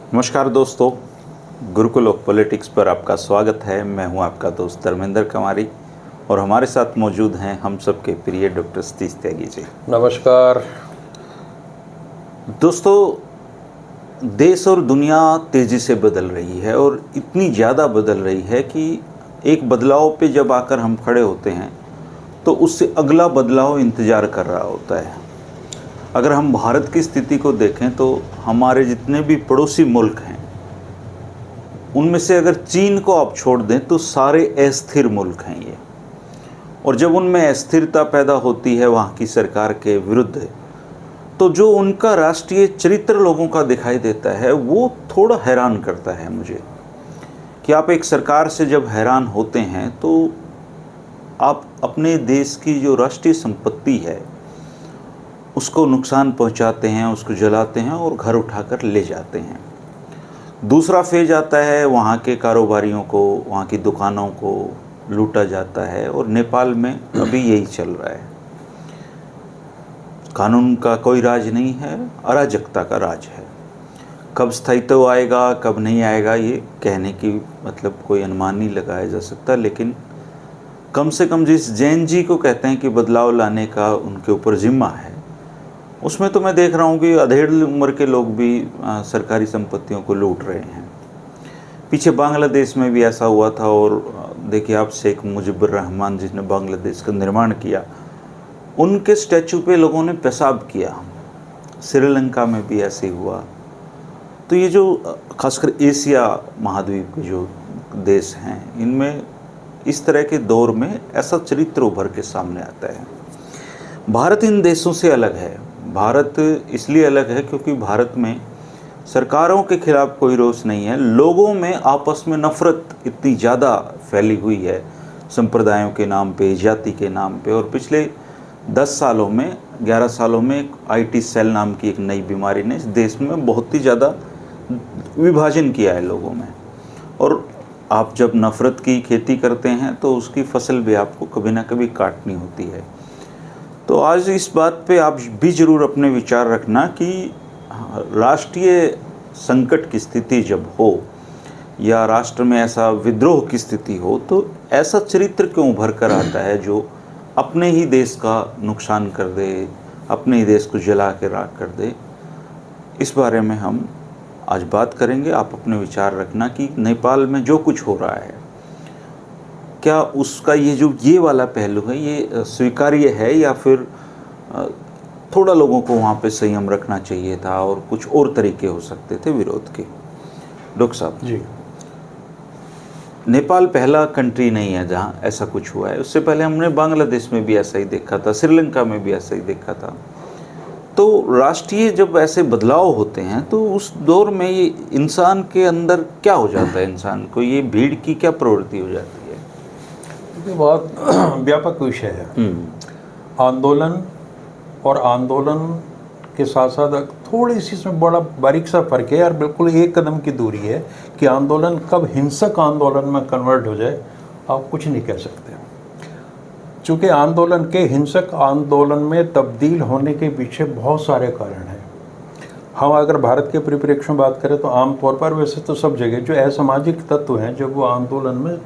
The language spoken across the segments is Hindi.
नमस्कार दोस्तों, गुरुकुल ऑफ पॉलिटिक्स पर आपका स्वागत है। मैं हूं आपका दोस्त धर्मेंद्र कुमारी और हमारे साथ मौजूद हैं हम सबके प्रिय डॉक्टर सतीश त्यागी जी। नमस्कार दोस्तों, देश और दुनिया तेज़ी से बदल रही है और इतनी ज़्यादा बदल रही है कि एक बदलाव पे जब आकर हम खड़े होते हैं तो उससे अगला बदलाव इंतज़ार कर रहा होता है। अगर हम भारत की स्थिति को देखें तो हमारे जितने भी पड़ोसी मुल्क हैं उनमें से अगर चीन को आप छोड़ दें तो सारे अस्थिर मुल्क हैं ये। और जब उनमें अस्थिरता पैदा होती है वहाँ की सरकार के विरुद्ध, तो जो उनका राष्ट्रीय चरित्र लोगों का दिखाई देता है वो थोड़ा हैरान करता है मुझे कि आप एक सरकार से जब हैरान होते हैं तो आप अपने देश की जो राष्ट्रीय संपत्ति है उसको नुकसान पहुंचाते हैं, उसको जलाते हैं और घर उठाकर ले जाते हैं। दूसरा फेज आता है वहाँ के कारोबारियों को, वहाँ की दुकानों को लूटा जाता है और नेपाल में अभी यही चल रहा है। कानून का कोई राज नहीं है, अराजकता का राज है। कब स्थायित्व आएगा कब नहीं आएगा ये कहने की मतलब कोई अनुमान नहीं लगाया जा सकता, लेकिन कम से कम जिस जैन जी को कहते हैं कि बदलाव लाने का उनके ऊपर जिम्मा है, उसमें तो मैं देख रहा हूँ कि अधेड़ उम्र के लोग भी सरकारी संपत्तियों को लूट रहे हैं। पीछे बांग्लादेश में भी ऐसा हुआ था और देखिए आप, शेख मुजीबुर रहमान जिसने बांग्लादेश का निर्माण किया, उनके स्टैचू पे लोगों ने पेशाब किया। श्रीलंका में भी ऐसे हुआ। तो ये जो खासकर एशिया महाद्वीप के जो देश हैं इनमें इस तरह के दौर में ऐसा चरित्र उभर के सामने आता है। भारत इन देशों से अलग है। भारत इसलिए अलग है क्योंकि भारत में सरकारों के खिलाफ कोई रोष नहीं है। लोगों में आपस में नफरत इतनी ज़्यादा फैली हुई है संप्रदायों के नाम पे, जाति के नाम पे। और पिछले 10 सालों में 11 सालों में आईटी सेल नाम की एक नई बीमारी ने इस देश में बहुत ही ज़्यादा विभाजन किया है लोगों में। और आप जब नफ़रत की खेती करते हैं तो उसकी फसल भी आपको कभी ना कभी काटनी होती है। तो आज इस बात पे आप भी ज़रूर अपने विचार रखना कि राष्ट्रीय संकट की स्थिति जब हो या राष्ट्र में ऐसा विद्रोह की स्थिति हो तो ऐसा चरित्र क्यों उभर कर आता है जो अपने ही देश का नुकसान कर दे, अपने ही देश को जला के राख कर दे। इस बारे में हम आज बात करेंगे। आप अपने विचार रखना कि नेपाल में जो कुछ हो रहा है क्या उसका ये वाला पहलू है ये स्वीकार्य है या फिर थोड़ा लोगों को वहाँ पे संयम रखना चाहिए था और कुछ और तरीके हो सकते थे विरोध के। डॉक्टर साहब जी, नेपाल पहला कंट्री नहीं है जहाँ ऐसा कुछ हुआ है। उससे पहले हमने बांग्लादेश में भी ऐसा ही देखा था, श्रीलंका में भी ऐसा ही देखा था। तो राष्ट्रीय जब ऐसे बदलाव होते हैं तो उस दौर में ये इंसान के अंदर क्या हो जाता है, इंसान को ये भीड़ की क्या प्रवृत्ति हो जाती है? ये बहुत व्यापक विषय है। आंदोलन और आंदोलन के साथ साथ थोड़ी सी इसमें बड़ा बारीक सा फर्क है, यार बिल्कुल एक कदम की दूरी है कि आंदोलन कब हिंसक आंदोलन में कन्वर्ट हो जाए आप कुछ नहीं कह सकते। चूँकि आंदोलन के हिंसक आंदोलन में तब्दील होने के पीछे बहुत सारे कारण हैं। हम अगर भारत के परिप्रेक्ष्य में बात करें तो आमतौर पर वैसे तो सब जगह जो असामाजिक तत्व हैं जब वो आंदोलन में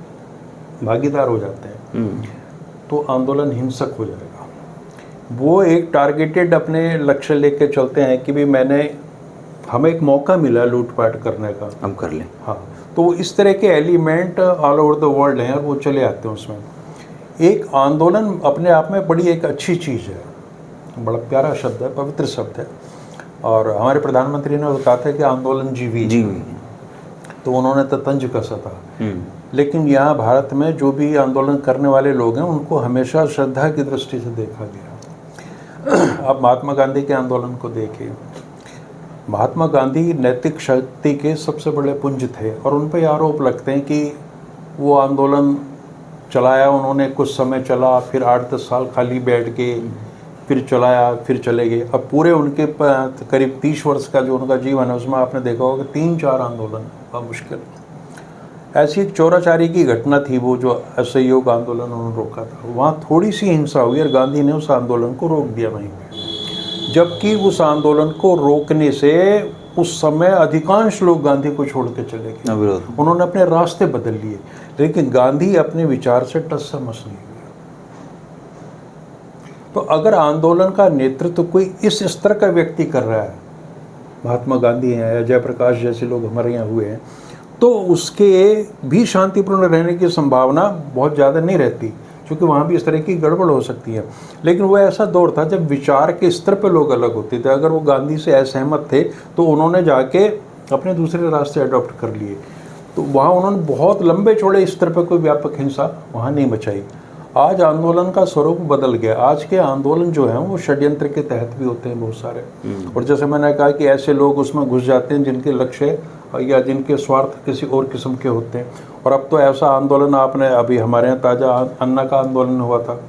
भागीदार हो जाते हैं तो आंदोलन हिंसक हो जाएगा। वो एक टारगेटेड अपने लक्ष्य लेके चलते हैं कि भी हमें एक मौका मिला लूटपाट करने का, हम कर लें। हाँ, तो इस तरह के element all over the world हैं और वो चले आते हैं उसमें। एक आंदोलन अपने आप में बड़ी एक अच्छी चीज़ है, बड़ा प्यारा शब्द है, पवित्र शब्द है। और हमारे प्रधानमंत्री ने कहा था कि आंदोलन जीवी तो उन्होंने तो तंज कसा था। लेकिन यहाँ भारत में जो भी आंदोलन करने वाले लोग हैं उनको हमेशा श्रद्धा की दृष्टि से देखा गया। अब महात्मा गांधी के आंदोलन को देखिए। महात्मा गांधी नैतिक शक्ति के सबसे बड़े पुंज थे और उन पर आरोप लगते हैं कि वो आंदोलन चलाया उन्होंने, कुछ समय चला, फिर 8-10 साल खाली बैठ के फिर चलाया, फिर चले गए। अब पूरे उनके करीब 30 वर्ष का जो उनका जीवन है उसमें आपने देखा होगा 3-4 आंदोलन का मुश्किल। ऐसी एक चौराचारी की घटना थी वो जो असहयोग आंदोलन उन्होंने रोका था, वहाँ थोड़ी सी हिंसा हुई और गांधी ने उस आंदोलन को रोक दिया वहीं पे। जबकि उस आंदोलन को रोकने से उस समय अधिकांश लोग गांधी को छोड़ के चले गए, विरोध। उन्होंने अपने रास्ते बदल लिए, लेकिन गांधी अपने विचार से टस से मस नहीं हुए। तो अगर आंदोलन का नेतृत्व कोई इस स्तर का व्यक्ति कर रहा है, महात्मा गांधी हैं या जयप्रकाश जैसे लोग हमारे यहाँ हुए हैं, तो उसके भी शांतिपूर्ण रहने की संभावना बहुत ज़्यादा नहीं रहती, क्योंकि वहाँ भी इस तरह की गड़बड़ हो सकती है। लेकिन वो ऐसा दौर था जब विचार के स्तर पे लोग अलग होते थे। अगर वो गांधी से असहमत थे तो उन्होंने जाके अपने दूसरे रास्ते अडॉप्ट कर लिए, तो वहाँ उन्होंने बहुत लंबे चौड़े स्तर पर कोई व्यापक हिंसा वहाँ नहीं मचाई। आज आंदोलन का स्वरूप बदल गया। आज के आंदोलन जो हैं वो षड्यंत्र के तहत भी होते हैं बहुत सारे, और जैसे मैंने कहा कि ऐसे लोग उसमें घुस जाते हैं जिनके लक्ष्य या जिनके स्वार्थ किसी और किस्म के होते हैं। और अब तो ऐसा आंदोलन आपने अभी हमारे यहाँ ताज़ा अन्ना का आंदोलन हुआ था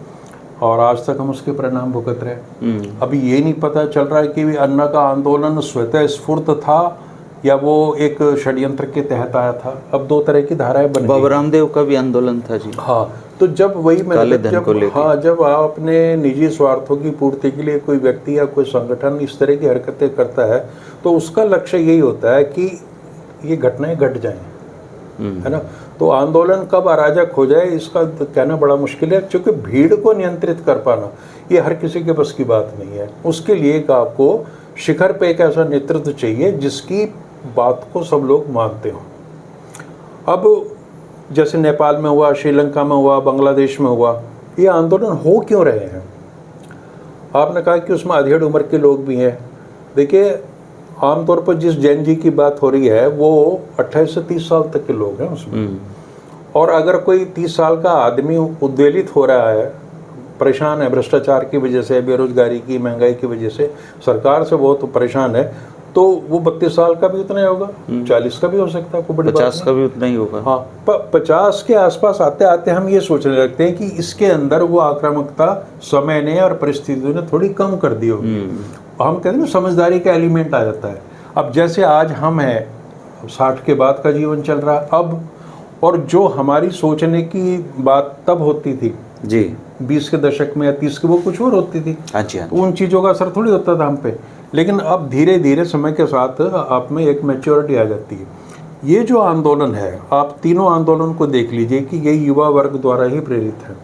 और आज तक हम उसके परिणाम भुगत रहे। अभी ये नहीं पता चल रहा है कि अन्ना का आंदोलन स्वतः स्फूर्त था या वो एक षड्यंत्र के तहत आया था। अब दो तरह की धाराएं बन गई। बाबा रामदेव का भी आंदोलन था जी। हाँ, तो जब वही जब आप अपने निजी स्वार्थों की पूर्ति के लिए कोई व्यक्ति या कोई संगठन इस तरह की हरकतें करता है तो उसका लक्ष्य यही होता है कि ये घटनाएं घट जाएं, है ना। तो आंदोलन कब अराजक हो जाए इसका कहना बड़ा मुश्किल है, क्योंकि भीड़ को नियंत्रित कर पाना ये हर किसी के बस की बात नहीं है। उसके लिए एक आपको शिखर पे एक ऐसा नेतृत्व चाहिए जिसकी बात को सब लोग मानते हों। अब जैसे नेपाल में हुआ, श्रीलंका में हुआ, बांग्लादेश में हुआ, ये आंदोलन हो क्यों रहे हैं? आपने कहा कि उसमें अधेड़ उम्र के लोग भी हैं। देखिए, आमतौर पर जिस जैन जी की बात हो रही है वो 28 से 30 साल तक के लोग हैं उसमें। और अगर कोई 30 साल का आदमी उद्वेलित हो रहा है, परेशान है भ्रष्टाचार की वजह से, बेरोजगारी की, महंगाई की वजह से, सरकार से बहुत परेशान है, तो वो 32 साल का भी उतना ही होगा, 40 का भी हो सकता है, कोई बड़ी 50 का भी उतना ही होगा। हाँ, 50 के आसपास आते आते हम ये सोचने लगते हैं कि इसके अंदर वो आक्रामकता समय ने और परिस्थितियों ने थोड़ी कम कर दी होगी। हम कहते हैं ना, समझदारी का एलिमेंट आ जाता है। अब जैसे आज हम हैं, 60 के बाद का जीवन चल रहा है अब, और जो हमारी सोचने की बात तब होती थी जी 20 के दशक में या 30 के, वो कुछ और होती थी। हाँ जी, हाँ जी। उन चीज़ों का असर थोड़ी होता था हम पे। लेकिन अब धीरे धीरे समय के साथ आप में एक मैच्योरिटी आ जाती है। ये जो आंदोलन है, आप तीनों आंदोलन को देख लीजिए कि ये युवा वर्ग द्वारा ही प्रेरित है,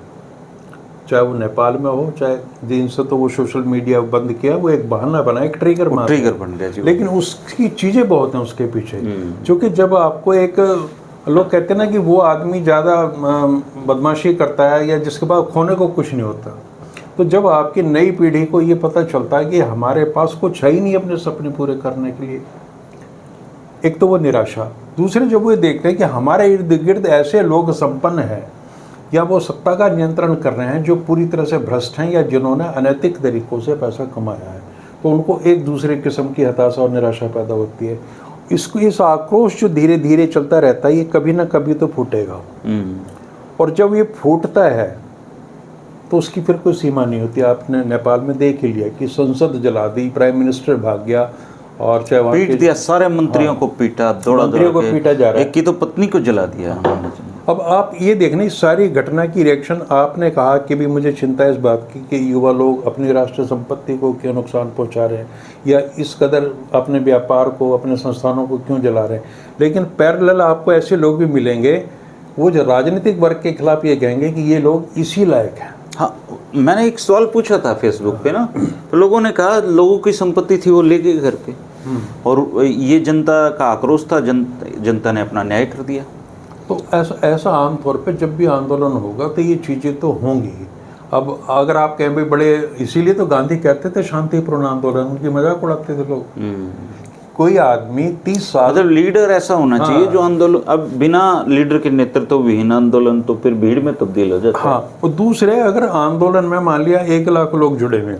चाहे वो नेपाल में हो, चाहे जिनसे तो वो सोशल मीडिया बंद किया, वो एक बहाना बना, एक ट्रिगर बन गया जी। लेकिन उसकी चीज़ें बहुत हैं उसके पीछे, क्योंकि जब आपको एक, लोग कहते हैं ना कि वो आदमी ज़्यादा बदमाशी करता है या जिसके पास खोने को कुछ नहीं होता, तो जब आपकी नई पीढ़ी को ये पता चलता है कि हमारे पास कुछ है ही नहीं अपने सपने पूरे करने के लिए, एक तो वो निराशा, दूसरे जब वो देखते हैं कि हमारे इर्द गिर्द ऐसे लोग संपन्न हैं या वो सत्ता का नियंत्रण कर रहे हैं जो पूरी तरह से भ्रष्ट हैं या जिन्होंने अनैतिक तरीकों से पैसा कमाया है, तो उनको एक दूसरे किस्म की हताशा और निराशा पैदा होती है। इस आक्रोश जो धीरे धीरे चलता रहता है, ये कभी ना कभी तो फूटेगा, और जब ये फूटता है तो उसकी फिर कोई सीमा नहीं होती। आपने नेपाल में देख ही लिया कि संसद जला दी, प्राइम मिनिस्टर भाग गया, और चाहे पीट दिया, सारे मंत्रियों को पीटा, मंत्रियों को पीटा जा रहा है, एक की तो पत्नी को जला दिया। अब आप ये देखना, इस सारी घटना की रिएक्शन, आपने कहा कि भी मुझे चिंता है इस बात की कि युवा लोग अपनी राष्ट्रीय संपत्ति को क्यों नुकसान पहुंचा रहे हैं या इस कदर अपने व्यापार को, अपने संस्थानों को क्यों जला रहे हैं। लेकिन पैरेलल आपको ऐसे लोग भी मिलेंगे वो जो राजनीतिक वर्ग के खिलाफ ये कहेंगे कि ये लोग इसी लायक हैं। हाँ, मैंने एक सवाल पूछा था फेसबुक पे ना, तो लोगों ने कहा लोगों की संपत्ति थी वो ले गए घर पे, और ये जनता का आक्रोश था, जनता ने अपना न्याय कर दिया। तो ऐसा आमतौर पे जब भी आंदोलन होगा तो ये चीज़ें तो होंगी। अब अगर आप कहें भाई बड़े, इसीलिए तो गांधी कहते थे शांतिपूर्ण आंदोलन, उनकी मजाक उड़ाते थे लोग। कोई आदमी 30 साल, मतलब लीडर ऐसा होना चाहिए जो आंदोलन, अब बिना लीडर के नेतृत्व विहीन आंदोलन तो फिर भीड़ में तब्दील हो जाता है। हाँ, और दूसरे, अगर आंदोलन में मान लिया 1 लाख लोग जुड़े हुए,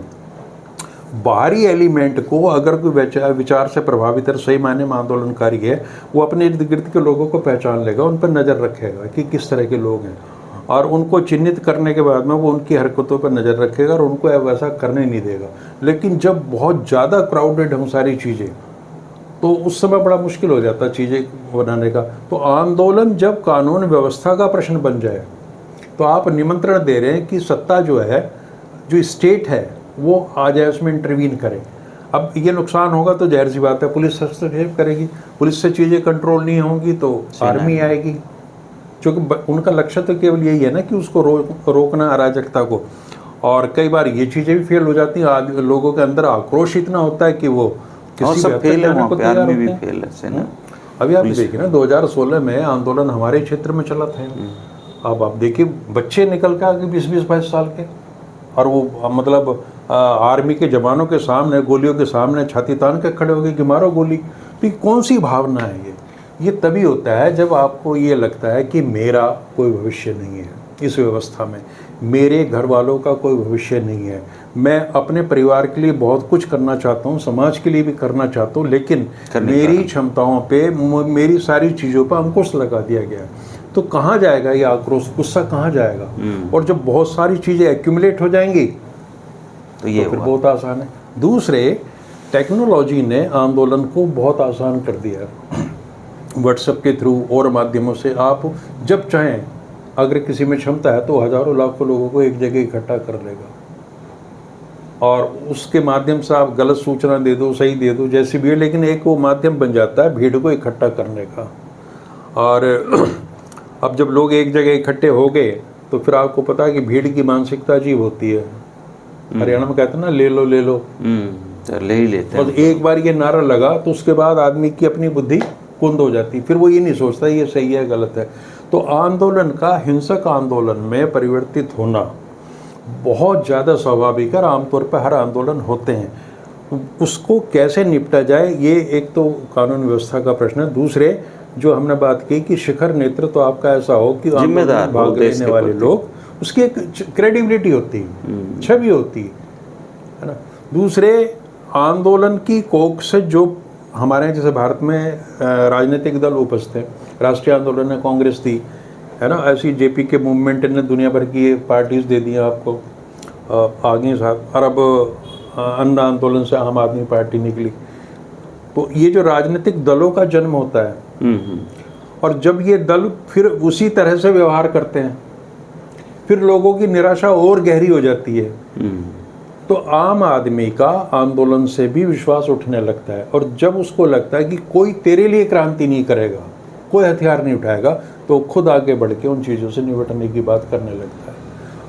बाहरी एलिमेंट को अगर कोई विचार से प्रभावित है, सही मायने में आंदोलनकारी है, वो अपने इर्द गिर्द के लोगों को पहचान लेगा, उन पर नज़र रखेगा कि किस तरह के लोग हैं, और उनको चिन्हित करने के बाद में वो उनकी हरकतों पर नज़र रखेगा और उनको वैसा करने नहीं देगा। लेकिन जब बहुत ज़्यादा क्राउडेड हम सारी चीज़ें, तो उस समय बड़ा मुश्किल हो जाता है चीज़ें बनाने का। तो आंदोलन जब कानून व्यवस्था का प्रश्न बन जाए तो आप निमंत्रण दे रहे हैं कि सत्ता जो है, जो स्टेट है, वो आ जाए उसमें इंटरवीन करे। अब ये नुकसान होगा तो जाहिर सी बात है पुलिस हस्तक्षेप करेगी, पुलिस से चीज़ें कंट्रोल नहीं होंगी तो आर्मी आएगी, क्योंकि उनका लक्ष्य तो केवल यही है ना कि उसको रोकना अराजकता को। और कई बार ये चीज़ें भी फेल हो जाती हैं, लोगों के अंदर आक्रोश इतना होता है कि वो किसी भी हद तक जाने को तैयार होते हैं। अभी आप देखिए ना 2016 में आंदोलन हमारे क्षेत्र में चला था। अब आप देखिए बच्चे निकल के आगे 20-22 साल के, और वो मतलब आर्मी के जवानों के सामने, गोलियों के सामने छाती तान के खड़े हो गए कि मारो गोली। तो ये कौन सी भावना है? ये तभी होता है जब आपको ये लगता है कि मेरा कोई भविष्य नहीं है इस व्यवस्था में, मेरे घर वालों का कोई भविष्य नहीं है, मैं अपने परिवार के लिए बहुत कुछ करना चाहता हूँ, समाज के लिए भी करना चाहता हूँ, लेकिन मेरी क्षमताओं पे, मेरी सारी चीज़ों पर अंकुश लगा दिया गया। तो कहाँ जाएगा ये आक्रोश, गुस्सा कहाँ जाएगा? और जब बहुत सारी चीज़ें एक्यूमुलेट हो जाएंगी तो ये फिर बहुत आसान है। दूसरे, टेक्नोलॉजी ने आंदोलन को बहुत आसान कर दिया है। व्हाट्सएप के थ्रू और माध्यमों से आप जब चाहें, अगर किसी में क्षमता है तो हज़ारों लाखों लोगों को एक जगह इकट्ठा कर लेगा, और उसके माध्यम से आप गलत सूचना दे दो, सही दे दो, जैसी भी है, लेकिन एक वो माध्यम बन जाता है भीड़ को इकट्ठा करने का। और अब जब लोग एक जगह इकट्ठे हो गए तो फिर आपको पता है कि भीड़ की मानसिकता अजीब होती है। हरियाणा में कहते हैं ना, ले लो ले लो, तो ले ही लेते हैं। बस एक बार ये नारा लगा तो उसके बाद आदमी की अपनी बुद्धि कुंद हो जाती, फिर वो ये नहीं सोचता ये सही है गलत है। तो आंदोलन का, हिंसक आंदोलन में परिवर्तित होना बहुत ज़्यादा स्वाभाविक है, आमतौर पर हर आंदोलन होते हैं। उसको कैसे निपटा जाए, ये एक तो कानून व्यवस्था का प्रश्न है। दूसरे, जो हमने बात की कि शिखर नेतृत्व तो आपका ऐसा हो कि जिम्मेदार भाग लेने वाले लोग, उसकी एक क्रेडिबिलिटी होती है, छवि होती है ना। दूसरे, आंदोलन की कोख से जो हमारे यहाँ जैसे भारत में राजनीतिक दल उपस्थित थे, राष्ट्रीय आंदोलन है, कांग्रेस थी, है ना, ऐसी जेपी के मूवमेंट ने दुनिया भर की पार्टीज दे दी आपको आगे साथ। और अब अन्न आंदोलन से आम आदमी पार्टी निकली। तो ये जो राजनीतिक दलों का जन्म होता है, और जब ये दल फिर उसी तरह से व्यवहार करते हैं, फिर लोगों की निराशा और गहरी हो जाती है। तो आम आदमी का आंदोलन से भी विश्वास उठने लगता है, और जब उसको लगता है कि कोई तेरे लिए क्रांति नहीं करेगा, कोई हथियार नहीं उठाएगा, तो खुद आगे बढ़ के उन चीज़ों से निपटने की बात करने लगता है।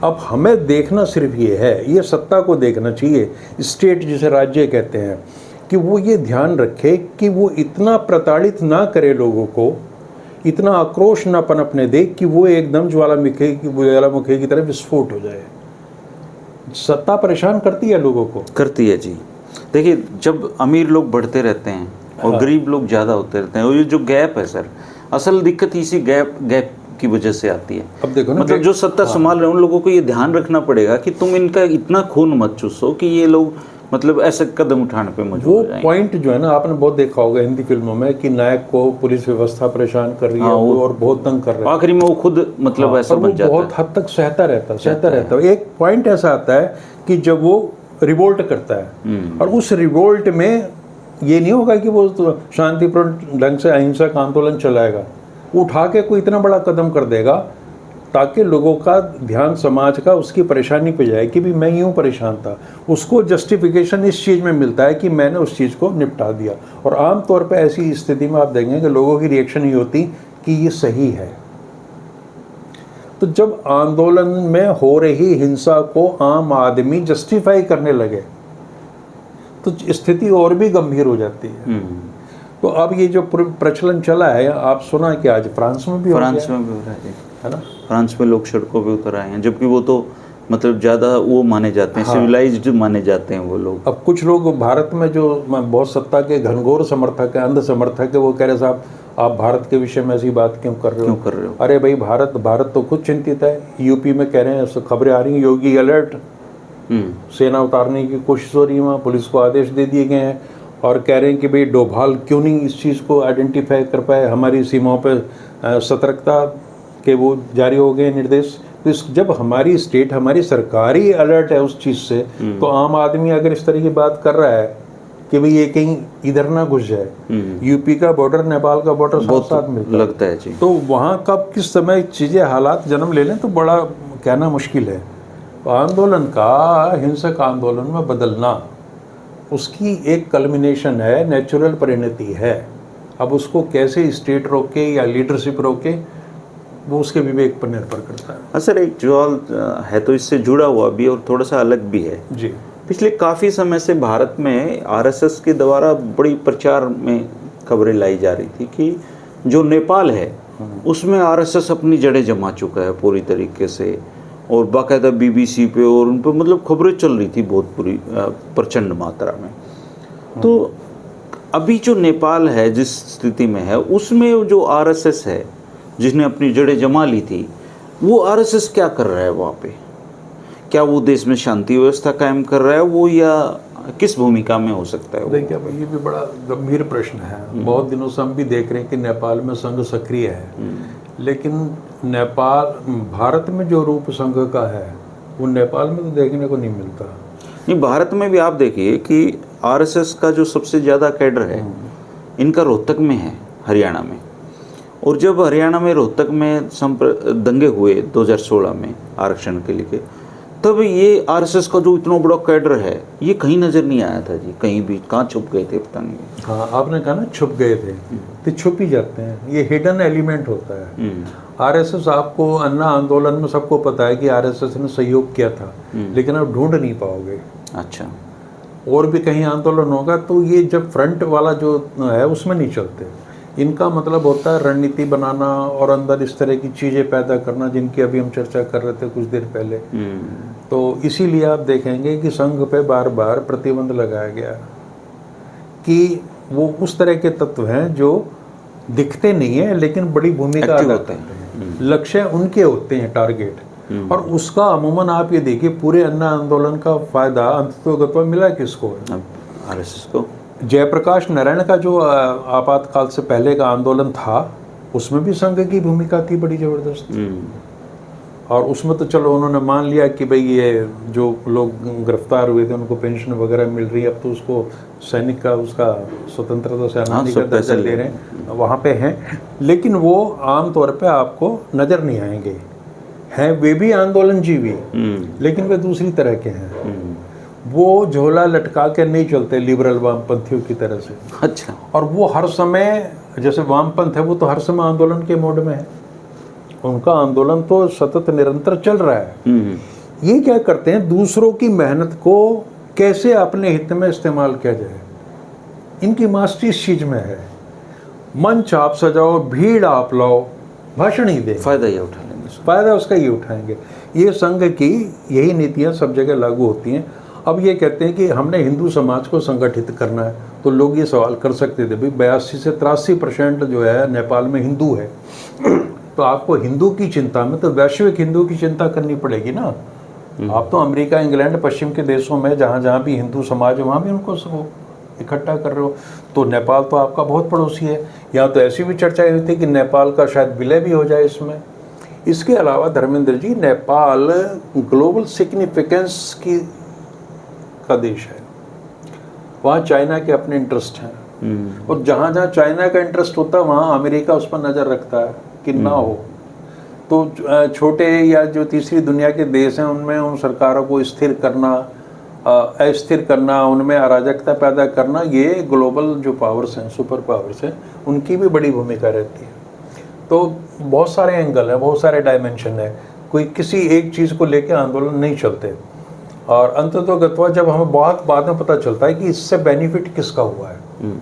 अब हमें देखना सिर्फ ये है, ये सत्ता को देखना चाहिए, स्टेट जिसे राज्य कहते हैं, कि वो ये ध्यान रखे कि वो इतना प्रताड़ित ना करे लोगों को, इतना आक्रोश ना पनपने दे कि वो एकदम ज्वालामुखी की तरह विस्फोट हो जाए। सत्ता परेशान करती है लोगों को, करती है जी। देखिए, जब अमीर लोग बढ़ते रहते हैं और गरीब लोग ज़्यादा होते रहते हैं, और ये जो गैप है सर, असल दिक्कत इसी गैप की वजह से आती है। अब देखो ना, मतलब जो सत्ता संभाल रहे हैं उन लोगों को ये ध्यान रखना पड़ेगा कि तुम इनका इतना खून मत चूसो कि ये लोग मतलब ऐसे कदम उठाने पे मजबूर हो जाएंगे। वो पॉइंट जो है ना, आपने बहुत देखा होगा हिंदी फिल्मों में कि नायक को पुलिस व्यवस्था परेशान कर रही है, और बहुत तंग कर रहा है, आखिरी में वो खुद मतलब ऐसा बन जाता है, बहुत हद तक सहता रहता है। एक पॉइंट ऐसा आता है कि जब वो रिवोल्ट करता है, और उस रिवोल्ट में ये नहीं होगा कि वो तो शांतिपूर्ण ढंग से अहिंसक आंदोलन चलाएगा, उठा के कोई इतना बड़ा कदम कर देगा ताकि लोगों का ध्यान समाज का उसकी परेशानी पे जाए कि भी मैं यूँ परेशान था। उसको जस्टिफिकेशन इस चीज़ में मिलता है कि मैंने उस चीज़ को निपटा दिया। और आम तौर पे ऐसी स्थिति में आप देखेंगे कि लोगों की रिएक्शन ये होती कि ये सही है। तो जब आंदोलन में हो रही हिंसा को आम आदमी जस्टिफाई करने लगे तो स्थिति और भी गंभीर हो जाती है। तो अब ये जो प्रचलन चला है, आप सुना कि आज फ्रांस में भी हो रहा है ना, फ्रांस में लोग सड़कों पे उतर आए हैं, जबकि वो तो मतलब ज़्यादा वो माने जाते हैं, सिविलाइज्ड माने जाते हैं वो लोग। अब कुछ लोग भारत में जो बहुत सत्ता के घनघोर समर्थक है, अंध समर्थक है, वो कह रहे साहब आप भारत के विषय में ऐसी बात क्यों कर रहे हो? अरे भाई, भारत तो खुद चिंतित है। यूपी में कह रहे हैं, खबरें आ रही हैं, योगी अलर्ट, सेना उतारने की कोशिश हो रही है, वहाँ पुलिस को आदेश दे दिए गए हैं, और कह रहे हैं कि भाई डोभाल क्यों नहीं इस चीज़ को आइडेंटिफाई कर पाए, हमारी सीमाओं पर सतर्कता के वो जारी हो गए निर्देश। तो जब हमारी स्टेट, हमारी सरकार ही अलर्ट है उस चीज़ से, तो आम आदमी अगर इस तरह की बात कर रहा है कि भाई ये कहीं इधर ना घुस जाए, यूपी का बॉर्डर, नेपाल का बॉर्डर साथ मिलता लगता है जी, तो वहाँ कब किस समय चीज़ें हालात जन्म ले लें तो बड़ा कहना मुश्किल है। तो आंदोलन का हिंसक आंदोलन में बदलना उसकी एक कल्मिनेशन है, नेचुरल परिणति है। अब उसको कैसे स्टेट रोके या लीडरशिप रोके, वो उसके विवेक पर निर्भर करता है। हाँ सर, एक सवाल है तो इससे जुड़ा हुआ भी और थोड़ा सा अलग भी है जी। पिछले काफ़ी समय से भारत में आरएसएस के द्वारा बड़ी प्रचार में खबरें लाई जा रही थी कि जो नेपाल है उसमें आरएसएस अपनी जड़ें जमा चुका है पूरी तरीके से, और बाकायदा बीबीसी पे और उन पर मतलब खबरें चल रही थी बहुत पूरी प्रचंड मात्रा में। तो अभी जो नेपाल है जिस स्थिति में है, उसमें जो आरएसएस है जिसने अपनी जड़ें जमा ली थी, वो आरएसएस क्या कर रहा है वहाँ पे? क्या वो देश में शांति व्यवस्था कायम कर रहा है वो, या किस भूमिका में हो सकता है वो? देखिए, अब ये भी बड़ा गंभीर प्रश्न है। बहुत दिनों से हम भी देख रहे हैं कि नेपाल में संघ सक्रिय है, लेकिन नेपाल, भारत में जो रूप संघ का है वो नेपाल में तो देखने को नहीं मिलता। नहीं, भारत में भी आप देखिए कि आरएसएस का जो सबसे ज़्यादा कैडर है इनका रोहतक में है, हरियाणा में। और जब हरियाणा में रोहतक में दंगे हुए 2016 में आरक्षण के लिए, तब ये आरएसएस का जो इतना बड़ा कैडर है ये कहीं नज़र नहीं आया था जी, कहीं भी। कहाँ छुप गए थे पता नहीं। हाँ, आपने कहा ना छुप गए थे, तो छुप ही जाते हैं। ये हिडन एलिमेंट होता है। आरएसएस, आपको अन्ना आंदोलन में सबको पता है कि आरएसएस ने सहयोग किया था, लेकिन आप ढूंढ नहीं पाओगे। अच्छा। और भी कहीं आंदोलन होगा तो ये जब फ्रंट वाला जो है उसमें नहीं चलते। इनका मतलब होता है रणनीति बनाना और अंदर इस तरह की चीज़ें पैदा करना, जिनकी अभी हम चर्चा कर रहे थे कुछ देर पहले। तो इसीलिए आप देखेंगे कि संघ पे बार बार प्रतिबंध लगाया गया कि वो उस तरह के तत्व हैं जो दिखते नहीं हैं लेकिन बड़ी भूमिका अदा करते हैं। लक्ष्य उनके होते हैं, टारगेट। और उसका अमूमन आप ये देखिए, पूरे अन्ना आंदोलन का फायदा अंततोगत्वा मिला किसको? आरएसएस को। जयप्रकाश नारायण का जो आपातकाल से पहले का आंदोलन था, उसमें भी संघ की भूमिका थी बड़ी जबरदस्त। और उसमें तो चलो उन्होंने मान लिया कि भाई ये जो लोग गिरफ्तार हुए थे उनको पेंशन वगैरह मिल रही है, अब तो उसको सैनिक का, उसका स्वतंत्रता सेनानी का दर्जा दे रहे हैं, वहाँ पे हैं। लेकिन वो आम तौर पे आपको नज़र नहीं आएंगे। हैं वे भी आंदोलन जीवी, लेकिन वे दूसरी तरह के हैं। वो झोला लटका के नहीं चलते लिबरल वामपंथियों की तरह से। अच्छा। और वो हर समय, जैसे वामपंथ है वो तो हर समय आंदोलन के मोड में है, उनका आंदोलन तो सतत निरंतर चल रहा है। ये क्या करते हैं, दूसरों की मेहनत को कैसे अपने हित में इस्तेमाल किया जाए, इनकी मास्टरी इस चीज में है। मंच आप सजाओ, भीड़ आप लाओ, भाषण ही दे, फायदा ये उठा लेंगे, फायदा उसका ये उठाएंगे। ये संघ की यही नीतियां सब जगह लागू होती हैं। अब ये कहते हैं कि हमने हिंदू समाज को संगठित करना है, तो लोग ये सवाल कर सकते थे भाई 82 से 83% जो है नेपाल में हिंदू है, तो आपको हिंदू की चिंता में तो वैश्विक हिंदू की चिंता करनी पड़ेगी ना। आप तो अमेरिका, इंग्लैंड, पश्चिम के देशों में जहाँ जहाँ भी हिंदू समाज है वहाँ भी उनको इकट्ठा कर रहे हो। तो नेपाल तो आपका बहुत पड़ोसी है। यहाँ तो ऐसी भी चर्चा हुई थी कि नेपाल का शायद विलय भी हो जाए इसमें। इसके अलावा धर्मेंद्र जी, नेपाल ग्लोबल सिग्निफिकेंस का देश है। वहाँ चाइना के अपने इंटरेस्ट हैं, और जहाँ जहाँ चाइना का इंटरेस्ट होता है वहाँ अमेरिका उस पर नज़र रखता है कि ना हो। तो छोटे या जो तीसरी दुनिया के देश हैं उनमें उन सरकारों को स्थिर करना, अस्थिर करना, उनमें अराजकता पैदा करना, ये ग्लोबल जो पावर्स हैं, सुपर पावर्स हैं, उनकी भी बड़ी भूमिका रहती है। तो बहुत सारे एंगल हैं, बहुत सारे डायमेंशन है। कोई किसी एक चीज़ को लेकर आंदोलन नहीं चलते। और अंततोगत्वा जब हमें बहुत बाद में पता चलता है कि इससे बेनिफिट किसका हुआ है।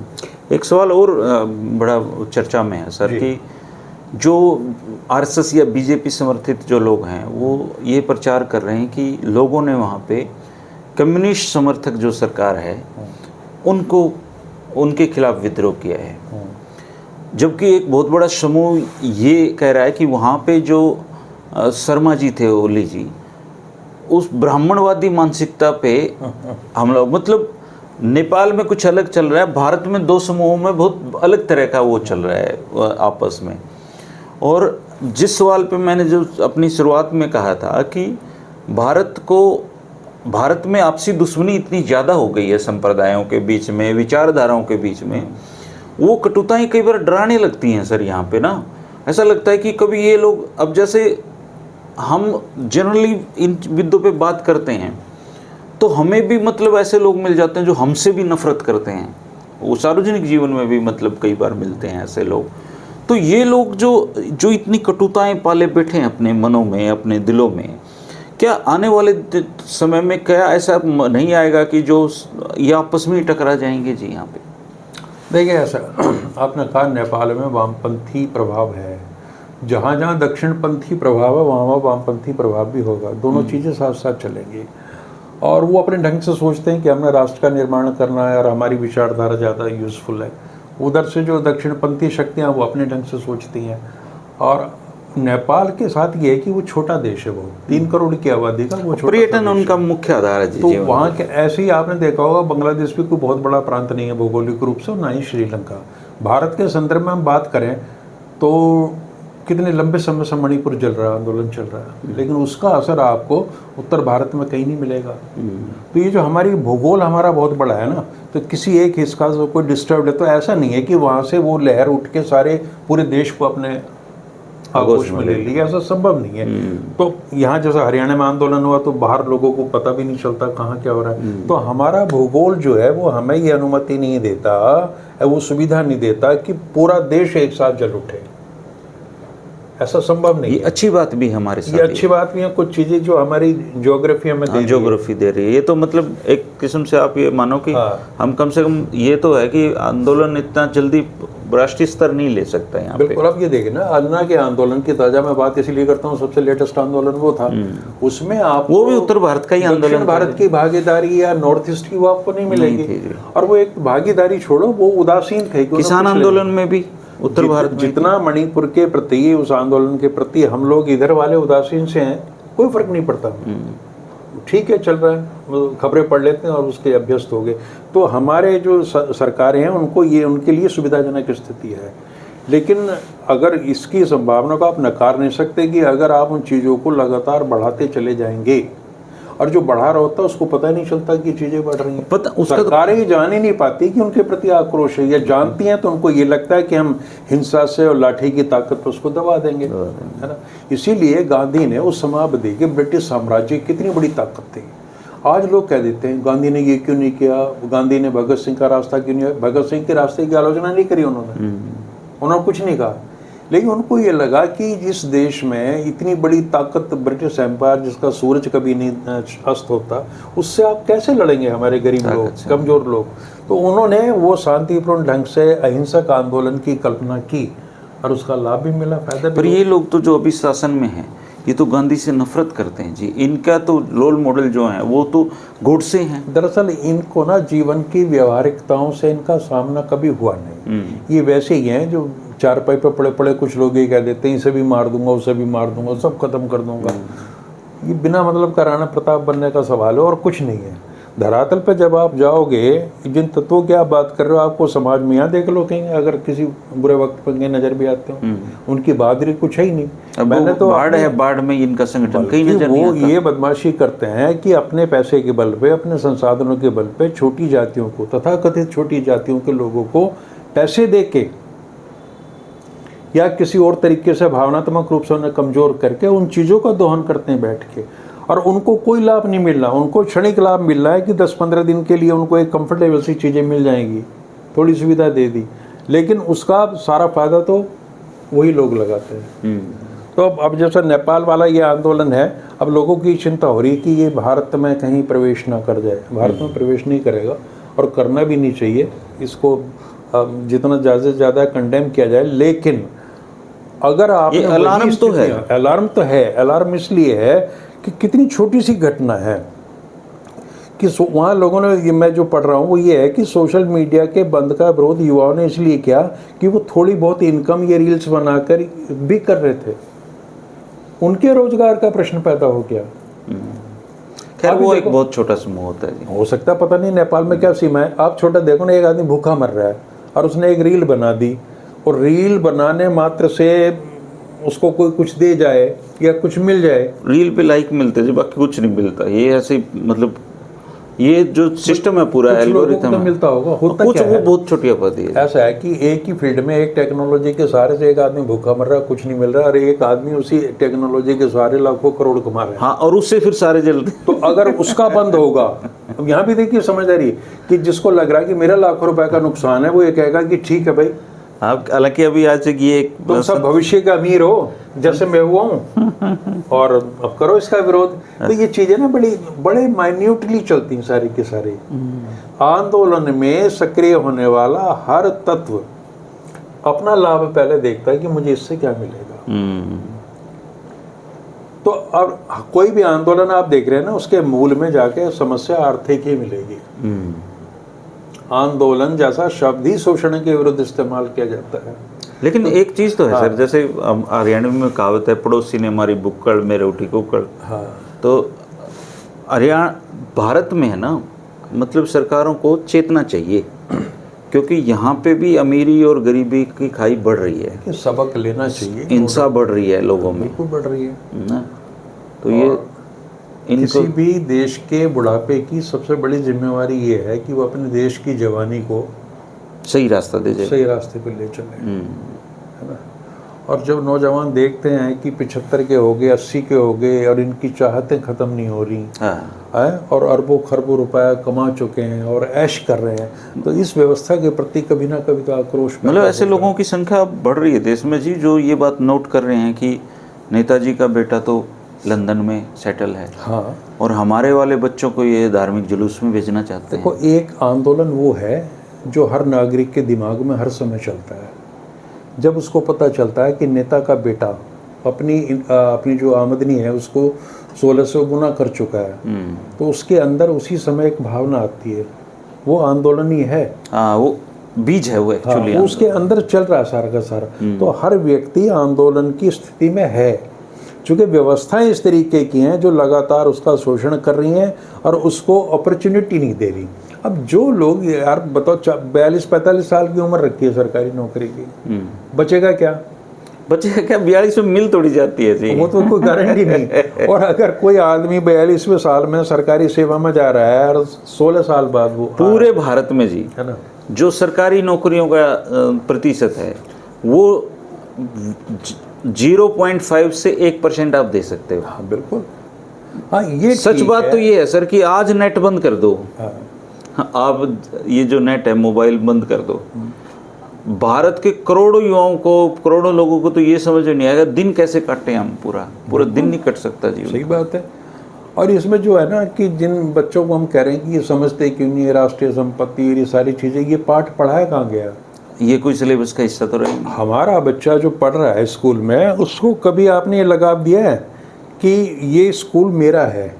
एक सवाल और बड़ा चर्चा में है सर कि जो आरएसएस या बीजेपी समर्थित जो लोग हैं वो ये प्रचार कर रहे हैं कि लोगों ने वहाँ पे कम्युनिस्ट समर्थक जो सरकार है उनको, उनके खिलाफ विद्रोह किया है, जबकि एक बहुत बड़ा समूह ये कह रहा है कि वहाँ पे जो शर्मा जी थे, ओली जी, उस ब्राह्मणवादी मानसिकता पे हमला, मतलब नेपाल में कुछ अलग चल रहा है, भारत में दो समूहों में बहुत अलग तरह का वो चल रहा है आपस में। और जिस सवाल पे मैंने जो अपनी शुरुआत में कहा था कि भारत में आपसी दुश्मनी इतनी ज़्यादा हो गई है संप्रदायों के बीच में, विचारधाराओं के बीच में, वो कटुताएं कई बार डराने लगती हैं सर। यहाँ पे ना ऐसा लगता है कि कभी ये लोग, अब जैसे हम जनरली इन मुद्दों पे बात करते हैं तो हमें भी मतलब ऐसे लोग मिल जाते हैं जो हमसे भी नफरत करते हैं, वो सार्वजनिक जीवन में भी मतलब कई बार मिलते हैं ऐसे लोग। तो ये लोग जो इतनी कटुताएं पाले बैठे हैं अपने मनों में, अपने दिलों में, क्या आने वाले समय में क्या ऐसा नहीं आएगा कि जो ये आपस में ही टकरा जाएंगे जी? यहाँ पे देखिए ऐसा आपने कहा नेपाल में वामपंथी प्रभाव है, जहाँ जहाँ दक्षिणपंथी प्रभाव है वहाँ वहाँ वामपंथी प्रभाव भी होगा, दोनों चीज़ें साथ साथ चलेंगी। और वो अपने ढंग से सोचते हैं कि हमने राष्ट्र का निर्माण करना है और हमारी विचारधारा ज़्यादा यूज़फुल है। उधर से जो दक्षिणपंथी शक्तियाँ वो अपने ढंग से सोचती हैं। और नेपाल के साथ ये है कि वो छोटा देश है, वो 3 करोड़ की आबादी का वो छोटा पर्यटन उनका मुख्य आधार है जी। तो वहाँ के ऐसे ही आपने देखा होगा, बांग्लादेश भी कोई बहुत बड़ा प्रांत नहीं है भौगोलिक रूप से, और ना ही श्रीलंका। भारत के संदर्भ में हम बात करें तो कितने लंबे समय से मणिपुर जल रहा है, आंदोलन चल रहा है, लेकिन उसका असर आपको उत्तर भारत में कहीं नहीं मिलेगा। तो ये जो हमारी भूगोल हमारा बहुत बड़ा है ना, तो किसी एक हिस्सा से कोई डिस्टर्ब है तो ऐसा नहीं है कि वहाँ से वो लहर उठ के सारे पूरे देश को अपने आगोश में ले लिया, ऐसा संभव नहीं है। तो यहाँ जैसा हरियाणा में आंदोलन हुआ तो बाहर लोगों को पता भी नहीं चलता कहाँ क्या हो रहा है। तो हमारा भूगोल जो है वो हमें ये अनुमति नहीं देता, वो सुविधा नहीं देता कि पूरा देश एक साथ जल उठे, ऐसा संभव नहीं। ये अच्छी बात भी हमारे साथ, ये अच्छी बात भी है, कुछ चीजें जो हमारी ज्योग्राफी हमें ज्योग्राफी दे रही है। ये तो मतलब एक किस्म से आप ये मानो कि हम कम से कम ये तो है कि आंदोलन इतना जल्दी राष्ट्रीय स्तर नहीं ले सकता यहाँ पे। बिल्कुल। आप ये देखिए ना, अन्ना के आंदोलन की ताजा मैं बात इसलिए करता हूँ, सबसे लेटेस्ट आंदोलन वो था, उसमें आप वो भी उत्तर भारत का ही आंदोलन, भारत की भागीदारी या नॉर्थ ईस्ट की वो आपको नहीं मिलेगी। और वो एक भागीदारी छोड़ो, वो उदासीन थे। किसान आंदोलन में भी उत्तर भारत में जितना मणिपुर के प्रति, उस आंदोलन के प्रति हम लोग इधर वाले उदासीन से हैं, कोई फर्क नहीं पड़ता। ठीक है, चल रहा है, खबरें पढ़ लेते हैं और उसके अभ्यस्त हो गए। तो हमारे जो सरकारें हैं उनको ये, उनके लिए सुविधाजनक स्थिति है। लेकिन अगर इसकी संभावना को आप नकार नहीं सकते कि अगर आप उन चीज़ों को लगातार बढ़ाते चले जाएंगे, और जो बढ़ा रहा होता है उसको पता नहीं चलता कि चीज़ें बढ़ रही हैं। सरकारें जान ही नहीं पाती कि उनके प्रति आक्रोश है, या जानती हैं तो उनको ये लगता है कि हम हिंसा से और लाठी की ताकत पर उसको दबा देंगे, है ना। इसीलिए गांधी ने उस समावधि के ब्रिटिश साम्राज्य की कितनी बड़ी ताकत थी। आज लोग कह देते हैं गांधी ने ये क्यों नहीं किया, गांधी ने भगत सिंह का रास्ता क्यों नहीं, भगत सिंह के रास्ते की आलोचना नहीं करी उन्होंने कुछ नहीं कहा। लेकिन उनको ये लगा कि जिस देश में इतनी बड़ी ताकत, ब्रिटिश एम्पायर जिसका सूरज कभी नहीं अस्त होता, उससे आप कैसे लड़ेंगे हमारे गरीब लोग, कमज़ोर लोग। तो उन्होंने वो शांतिपूर्ण ढंग से अहिंसक आंदोलन की कल्पना की और उसका लाभ भी मिला, फायदा भी। पर ये लोग तो जो अभी शासन में हैं, ये तो गांधी से नफरत करते हैं जी। इनका तो रोल मॉडल जो है वो तो गोडसे हैं। दरअसल इनको ना जीवन की व्यवहारिकताओं से इनका सामना कभी हुआ नहीं। ये वैसे ही हैं जो चारपाई पे पड़े पड़े कुछ लोग ये कह देते हैं इसे भी मार दूंगा, उसे भी मार दूंगा, सब खत्म कर दूंगा। ये बिना मतलब का राणा प्रताप बनने का सवाल है और कुछ नहीं है। धरातल पे जब आप जाओगे, जिन तत्वों की आप बात कर रहे हो, आपको समाज में यहाँ देख लो कहीं, अगर किसी बुरे वक्त पर नजर भी आते हो, उनकी बहादुरी कुछ है ही नहीं। मैंने तो बाढ़ है, बाढ़ में इनका संगठन कहीं नजर नहीं आता। वो ये बदमाशी करते हैं कि अपने पैसे के बल पे, अपने संसाधनों के बल पे छोटी जातियों को, तथाकथित छोटी जातियों के लोगों को पैसे दे के या किसी और तरीके से भावनात्मक रूप से उन्हें कमजोर करके उन चीज़ों का दोहन करते हैं बैठ के, और उनको कोई लाभ नहीं मिल रहा। उनको क्षणिक लाभ मिल रहा है कि 10-15 दिन के लिए उनको एक कंफर्टेबल सी चीज़ें मिल जाएंगी, थोड़ी सुविधा दे दी, लेकिन उसका सारा फायदा तो वही लोग लगाते हैं। तो अब जैसा नेपाल वाला ये आंदोलन है, अब लोगों की चिंता हो रही है कि ये भारत में कहीं प्रवेश ना कर जाए। भारत में प्रवेश नहीं करेगा और करना भी नहीं चाहिए, इसको जितना ज़्यादा से ज़्यादा कंडेम किया जाए। लेकिन अगर आप अलार्म तो है, अलार्म इसलिए है कि कितनी छोटी सी घटना है कि वहाँ लोगों ने, ये मैं जो पढ़ रहा हूँ वो ये है कि सोशल मीडिया के बंद का विरोध युवाओं ने इसलिए किया कि वो थोड़ी बहुत इनकम ये रील्स बनाकर भी कर रहे थे, उनके रोजगार का प्रश्न पैदा हो गया। खैर वो एक बहुत छोटा समूह होता है, हो सकता है, पता नहीं नेपाल में क्या सीमा है। आप छोटा देखो ना, एक आदमी भूखा मर रहा है और उसने एक रील बना दी, और रील बनाने मात्र से उसको कोई कुछ दे जाए या कुछ मिल जाए, रील पे लाइक मिलते हैं, बाकी कुछ नहीं मिलता। ये ऐसे मतलब ये जो सिस्टम है पूरा कुछ लोगों को एल्गोरिथम तो मिलता होगा, होता कुछ क्या वो है? बहुत छोटी आबादी है। ऐसा है कि एक ही फील्ड में एक टेक्नोलॉजी के सहारे से एक आदमी भूखा मर रहा है, कुछ नहीं मिल रहा, और एक आदमी उसी टेक्नोलॉजी के सहारे लाखों करोड़ कमा रहा है। हाँ, और उससे फिर सारे जल्दी तो अगर उसका बंद होगा, अब यहाँ भी देखिए समझदारी कि जिसको लग रहा है कि मेरा लाखों रुपए का नुकसान है, वो ये कहेगा कि ठीक है भाई, आप हालांकि अभी आज ये एक तुम सब भविष्य का अमीर हो जैसे मैं हुआ हूँ और अब करो इसका विरोध। तो ये चीजें ना बड़े माइन्यूटली चलती हैं सारी की सारी। आंदोलन में सक्रिय होने वाला हर तत्व अपना लाभ पहले देखता है कि मुझे इससे क्या मिलेगा। तो अब कोई भी आंदोलन आप देख रहे हैं ना, उसके मूल में जाके समस्या आर्थिक ही मिलेगी। आंदोलन जैसा शब्द ही शोषण के विरुद्ध इस्तेमाल किया जाता है। लेकिन एक चीज तो है सर, जैसे हरियाणवी में कहावत है, पड़ोसी ने हमारी बुक्कड़ में रोटी कुक्कड़। हाँ, तो हरियाणा भारत में है ना, मतलब सरकारों को चेतना चाहिए, क्योंकि यहाँ पे भी अमीरी और गरीबी की खाई बढ़ रही है, कि सबक लेना चाहिए, हिंसा बढ़ रही है लोगों में बिल्कुल बढ़ रही है ना। तो ये किसी भी देश के बुढ़ापे की सबसे बड़ी जिम्मेवारी ये है कि वो अपने देश की जवानी को सही रास्ता दे जाए, सही रास्ते पर ले चले, है ना। और जब नौजवान देखते हैं कि 75 के हो गए, 80 के हो गए और इनकी चाहतें खत्म नहीं हो रही है, और अरबों खरबों रुपया कमा चुके हैं और ऐश कर रहे हैं, तो इस व्यवस्था के प्रति कभी ना कभी तो आक्रोश, मतलब ऐसे लोगों की संख्या बढ़ रही है देश में जी, जो ये बात नोट कर रहे हैं कि नेताजी का बेटा तो लंदन में सेटल है, हाँ, और हमारे वाले बच्चों को ये धार्मिक जुलूस में भेजना चाहते हैं। देखो, एक आंदोलन वो है जो हर नागरिक के दिमाग में हर समय चलता है। जब उसको पता चलता है कि नेता का बेटा अपनी जो आमदनी है उसको 1600 गुना कर चुका है, तो उसके अंदर उसी समय एक भावना आती है, वो आंदोलन ही है। हाँ, वो बीज है वो एक्चुअली, वो उसके अंदर चल रहा है सारा का सारा। तो हर व्यक्ति आंदोलन की स्थिति में है, चूँकि व्यवस्थाएं इस तरीके की हैं जो लगातार उसका शोषण कर रही हैं और उसको अपॉर्चुनिटी नहीं दे रही। अब जो लोग, यार बताओ, 42-45 साल की उम्र रखी है सरकारी नौकरी की, बचेगा क्या? बच्चे क्या 42 में मिल तोड़ी जाती है जी, वो तो कोई गारंटी नहीं। और अगर कोई आदमी 42वें साल में सरकारी सेवा में जा रहा है और 16 साल बाद वो पूरे भारत में जी, है ना, जो सरकारी नौकरियों का प्रतिशत है वो 0.5 से 1% आप दे सकते हो। हाँ बिल्कुल, हाँ ये सच बात तो ये है सर कि आज नेट बंद कर दो, हाँ, आप ये जो नेट है मोबाइल बंद कर दो, भारत के करोड़ों युवाओं को, करोड़ों लोगों को तो ये समझ में नहीं आएगा दिन कैसे काटे हम, पूरा दिन नहीं कट सकता जी। सही बात है। और इसमें जो है ना कि जिन बच्चों को हम कह रहे हैं कि ये समझते क्यों नहीं है राष्ट्रीय संपत्ति, ये सारी चीज़ें, ये पाठ पढ़ाया कहाँ गया? ये कोई सिलेबस का हिस्सा तो रहे। हमारा बच्चा जो पढ़ रहा है स्कूल में, उसको कभी आपने ये लगाव दिया है कि ये स्कूल मेरा है?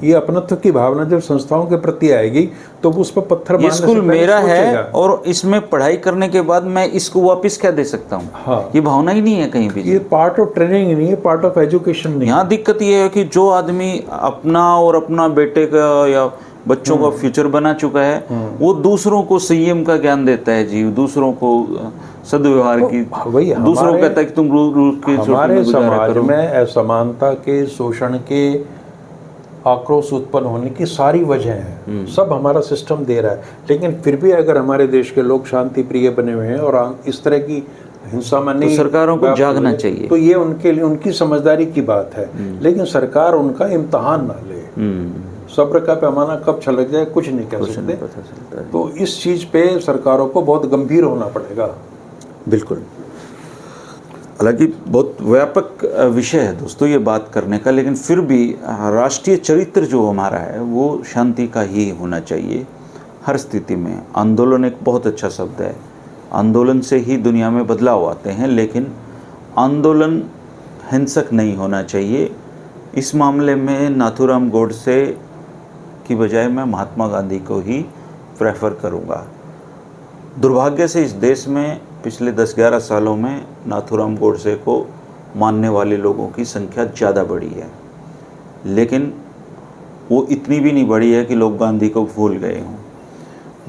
ये अपनत्व की भावना जब संस्थाओं के प्रति आएगी तो उस पर पत्थर ये मारने से स्कूल पहले मेरा है सोचेगा। और इसमें पढ़ाई करने के बाद मैं इसको वापस क्या दे सकता हूँ, हाँ, ये भावना ही नहीं है कहीं भी। ये पार्ट ऑफ ट्रेनिंग नहीं है, पार्ट ऑफ एजुकेशन नहीं। यहाँ दिक्कत ये है कि जो आदमी अपना और अपना बेटे का या बच्चों का फ्यूचर बना चुका है, वो दूसरों को संयम का ज्ञान देता है जी, दूसरों को सद्व्यवहार की, दूसरों को कहता है कि तुम रूल के हमारे समाज में असमानता के, शोषण के, आक्रोश उत्पन्न होने की सारी वजह है, सब हमारा सिस्टम दे रहा है। लेकिन फिर भी अगर हमारे देश के लोग शांति प्रिय बने हुए हैं और इस तरह की हिंसा में नहीं, तो सरकारों को जागना चाहिए। तो ये उनके लिए उनकी समझदारी की बात है, लेकिन सरकार उनका इम्तहान ना ले। सब्र का पैमाना कब छलक जाए कुछ नहीं कह सकते। तो इस चीज़ पे सरकारों को बहुत गंभीर होना पड़ेगा। बिल्कुल, हालांकि बहुत व्यापक विषय है दोस्तों ये बात करने का, लेकिन फिर भी राष्ट्रीय चरित्र जो हमारा है वो शांति का ही होना चाहिए हर स्थिति में। आंदोलन एक बहुत अच्छा शब्द है, आंदोलन से ही दुनिया में बदलाव आते हैं, लेकिन आंदोलन हिंसक नहीं होना चाहिए। इस मामले में नाथूराम गोडसे की बजाय मैं महात्मा गांधी को ही प्रेफर करूँगा। दुर्भाग्य से इस देश में पिछले 10-11 सालों में नाथूराम गोडसे को मानने वाले लोगों की संख्या ज़्यादा बढ़ी है, लेकिन वो इतनी भी नहीं बढ़ी है कि लोग गांधी को भूल गए हों।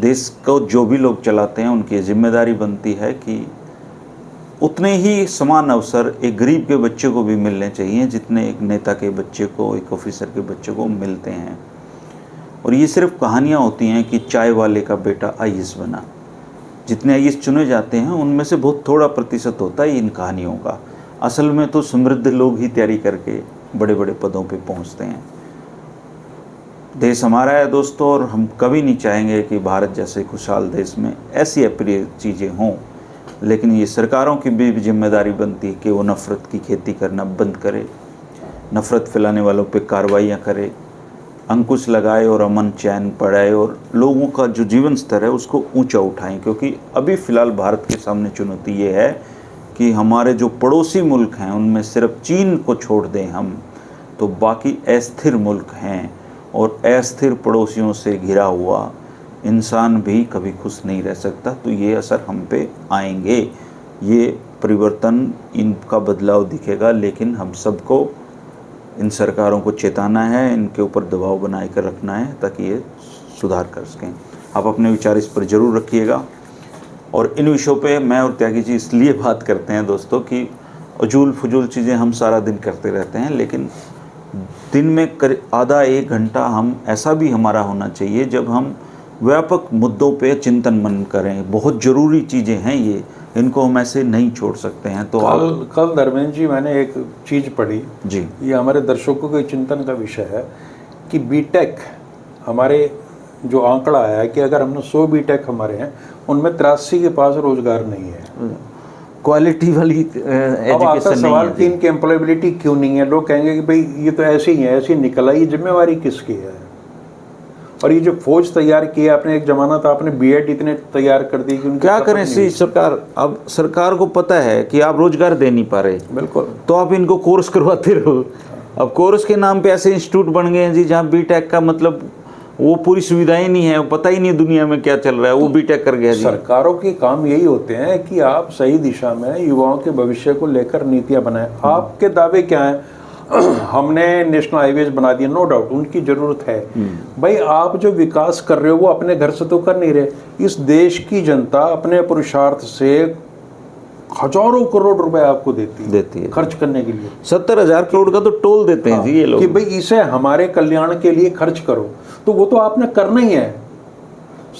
देश को जो भी लोग चलाते हैं उनकी जिम्मेदारी बनती है कि उतने ही समान अवसर एक गरीब के बच्चे को भी मिलने चाहिए जितने एक नेता के बच्चे को, एक ऑफिसर के बच्चे को मिलते हैं। और ये सिर्फ कहानियाँ होती हैं कि चाय वाले का बेटा आईएएस बना। जितने आईएएस चुने जाते हैं उनमें से बहुत थोड़ा प्रतिशत होता है इन कहानियों का। असल में तो समृद्ध लोग ही तैयारी करके बड़े बड़े पदों पे पहुंचते हैं। देश हमारा है दोस्तों, और हम कभी नहीं चाहेंगे कि भारत जैसे खुशहाल देश में ऐसी अप्रिय चीज़ें हों, लेकिन ये सरकारों की भी जिम्मेदारी बनती है कि वो नफ़रत की खेती करना बंद करे, नफ़रत फैलाने वालों पे कार्रवाइयाँ करे, अंकुश लगाए और अमन चैन बढ़ाए और लोगों का जो जीवन स्तर है उसको ऊंचा उठाएं। क्योंकि अभी फ़िलहाल भारत के सामने चुनौती ये है कि हमारे जो पड़ोसी मुल्क हैं उनमें सिर्फ चीन को छोड़ दें हम, तो बाकी अस्थिर मुल्क हैं, और अस्थिर पड़ोसियों से घिरा हुआ इंसान भी कभी खुश नहीं रह सकता। तो ये असर हम पे आएंगे, ये परिवर्तन, इनका बदलाव दिखेगा, लेकिन हम सबको इन सरकारों को चेताना है, इनके ऊपर दबाव बनाए कर रखना है ताकि ये सुधार कर सकें। आप अपने विचार इस पर ज़रूर रखिएगा। और इन विषयों पे मैं और त्यागी जी इसलिए बात करते हैं दोस्तों कि अजूल फजूल चीज़ें हम सारा दिन करते रहते हैं, लेकिन दिन में आधा एक घंटा हम ऐसा भी हमारा होना चाहिए जब हम व्यापक मुद्दों पे चिंतन मनन करें। बहुत ज़रूरी चीज़ें हैं ये, इनको हम ऐसे नहीं छोड़ सकते हैं। तो कल धर्मेंद्र जी मैंने एक चीज़ पढ़ी जी, ये हमारे दर्शकों के चिंतन का विषय है कि बीटेक, हमारे जो आंकड़ा आया है कि अगर हमने 100 बीटेक हमारे हैं उनमें 83 के पास रोजगार नहीं है, क्वालिटी वाली अब आता एजुकेशन सवाल नहीं कि है। इनकी एम्प्लॉयबिलिटी क्यों नहीं है। लोग कहेंगे कि भाई ये तो ऐसे ही है, ऐसी निकला, ये जिम्मेवारी किसकी है। और ये जो फौज तैयार किया आपने, एक जमाना था आपने बीएड इतने तैयार कर दी कि क्या करें सी सरकार, अब सरकार को पता है कि आप रोजगार दे नहीं पा रहे, बिल्कुल, तो आप इनको कोर्स करवाते रहो। अब कोर्स के नाम पे ऐसे इंस्टीट्यूट बन गए हैं जी जहाँ बीटेक का मतलब वो पूरी सुविधाएं नहीं है, पता ही नहीं दुनिया में क्या चल रहा है, वो बीटेक कर गया जी। सरकारों के काम यही होते हैं कि आप सही दिशा में युवाओं के भविष्य को लेकर नीतियां बनाएं। आपके दावे क्या हैं? हमने नेशनल हाईवेज बना दिए, नो डाउट उनकी जरूरत है। भाई आप जो विकास कर रहे हो वो अपने घर से तो कर नहीं रहे। इस देश की जनता अपने पुरुषार्थ से हजारों करोड़ रुपए आपको देती है खर्च करने के लिए। 70,000 करोड़ का तो टोल देते हैं जी ये लोग कि भाई इसे हमारे कल्याण के लिए खर्च करो, तो वो तो आपने करना ही है।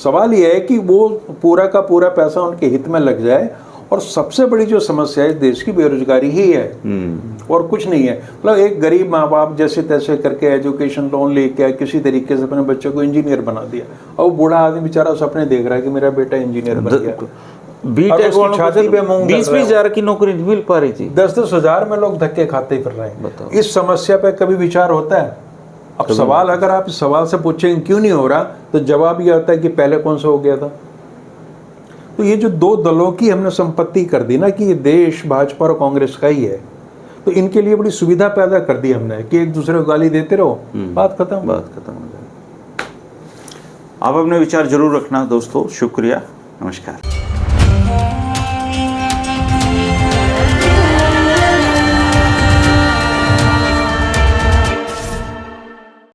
सवाल ये है कि वो पूरा का पूरा पैसा उनके हित में लग जाए। और सबसे बड़ी जो समस्या है इस देश की बेरोजगारी ही है, और कुछ नहीं है। मतलब एक गरीब माँ बाप जैसे तैसे करके एजुकेशन लोन लेके किसी तरीके से अपने बच्चे को इंजीनियर बना दिया, और वो बूढ़ा आदमी बेचारा सपने देख रहा है कि मेरा बेटा इंजीनियर बन गया। बीटेक वालों को 20-20 हज़ार की नौकरी नहीं मिल पा रही थी, 10-10 हज़ार में लोग धक्के खाते फिर रहे हैं। इस समस्या पे कभी विचार होता है? अब सवाल, अगर आप इस सवाल से पूछेंगे क्यों नहीं हो रहा, तो जवाब ये आता है कि पहले कौन सा हो गया था। तो ये जो दो दलों की हमने संपत्ति कर दी ना कि ये देश भाजपा और कांग्रेस का ही है, तो इनके लिए बड़ी सुविधा पैदा कर दी हमने कि एक दूसरे को गाली देते रहो, बात खत्म हो जाए। आप अपने विचार जरूर रखना दोस्तों। शुक्रिया, नमस्कार।